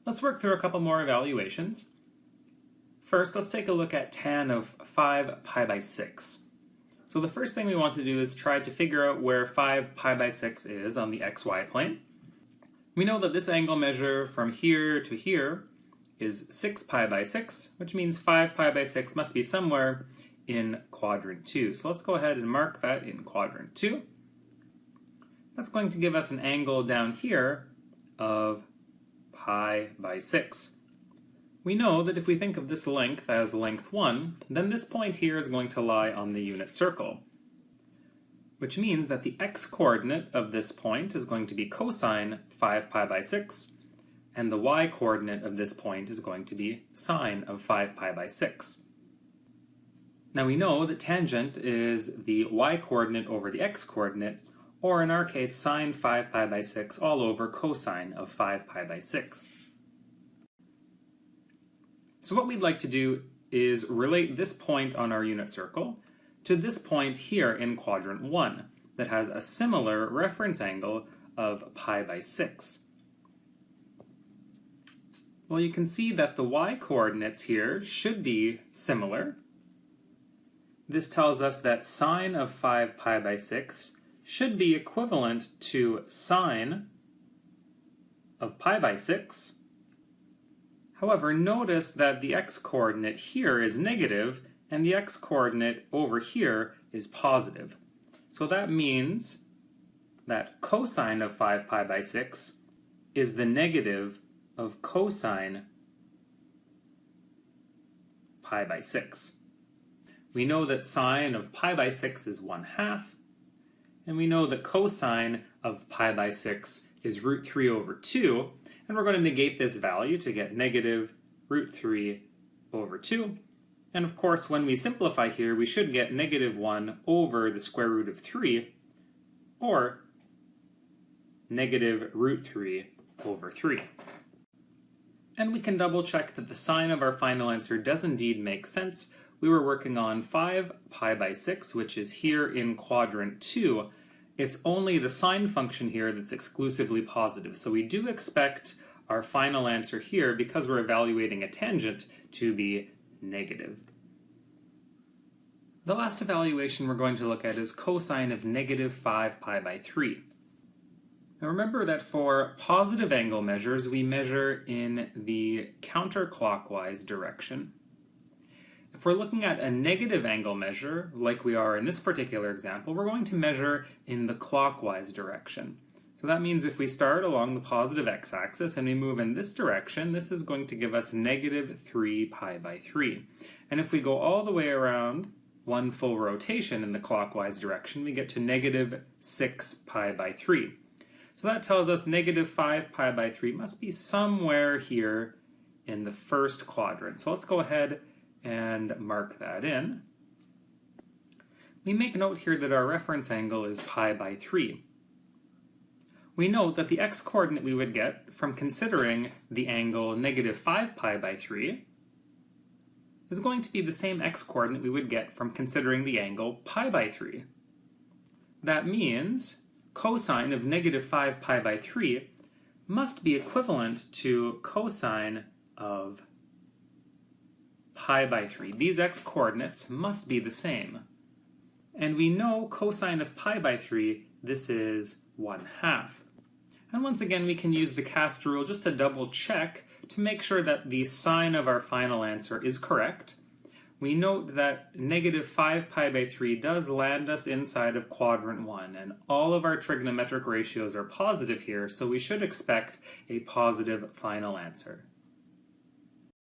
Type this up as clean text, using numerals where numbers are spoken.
Let's work through a couple more evaluations. First, let's take a look at tan of 5 pi by 6. So the first thing we want to do is try to figure out where 5 pi by 6 is on the xy plane. We know that this angle measure from here to here is 6 pi by 6, which means 5 pi by 6 must be somewhere in quadrant 2. So let's go ahead and mark that in quadrant 2. That's going to give us an angle down here of pi by 6. We know that if we think of this length as length 1, then this point here is going to lie on the unit circle, which means that the x-coordinate of this point is going to be cosine 5 pi by 6, and the y-coordinate of this point is going to be sine of 5 pi by 6. Now we know that tangent is the y-coordinate over the x-coordinate, or in our case sine 5 pi by 6 all over cosine of 5 pi by 6. So what we'd like to do is relate this point on our unit circle to this point here in quadrant 1 that has a similar reference angle of pi by 6. Well, you can see that the y-coordinates here should be similar. This tells us that sine of 5 pi by 6 should be equivalent to sine of pi by 6. However, notice that the x-coordinate here is negative and the x-coordinate over here is positive. So that means that cosine of 5 pi by 6 is the negative of cosine pi by 6. We know that sine of pi by 6 is 1/2, and we know that cosine of pi by 6 is root 3 over 2, and we're going to negate this value to get negative root 3 over 2. And of course, when we simplify here, we should get negative 1 over the square root of 3, or negative root 3 over 3. And we can double check that the sign of our final answer does indeed make sense. We were working on 5 pi by 6, which is here in quadrant 2. It's only the sine function here that's exclusively positive. So we do expect our final answer here, because we're evaluating a tangent, to be negative. The last evaluation we're going to look at is cosine of negative 5 pi by 3. Now remember that for positive angle measures, we measure in the counterclockwise direction. If we're looking at a negative angle measure, like we are in this particular example, we're going to measure in the clockwise direction. So that means if we start along the positive x-axis and we move in this direction, this is going to give us negative 3 pi by 3. And if we go all the way around one full rotation in the clockwise direction, we get to negative 6 pi by 3. So that tells us negative 5 pi by 3 must be somewhere here in the first quadrant. So let's go ahead and mark that in. We make note here that our reference angle is pi by 3. We note that the x-coordinate we would get from considering the angle negative 5 pi by 3 is going to be the same x-coordinate we would get from considering the angle pi by 3. That means cosine of negative 5 pi by 3 must be equivalent to cosine of pi by 3. These x-coordinates must be the same. And we know cosine of pi by 3, this is 1/2. And once again, we can use the cast rule just to double check to make sure that the sign of our final answer is correct. We note that negative 5 pi by 3 does land us inside of quadrant 1, and all of our trigonometric ratios are positive here, so we should expect a positive final answer.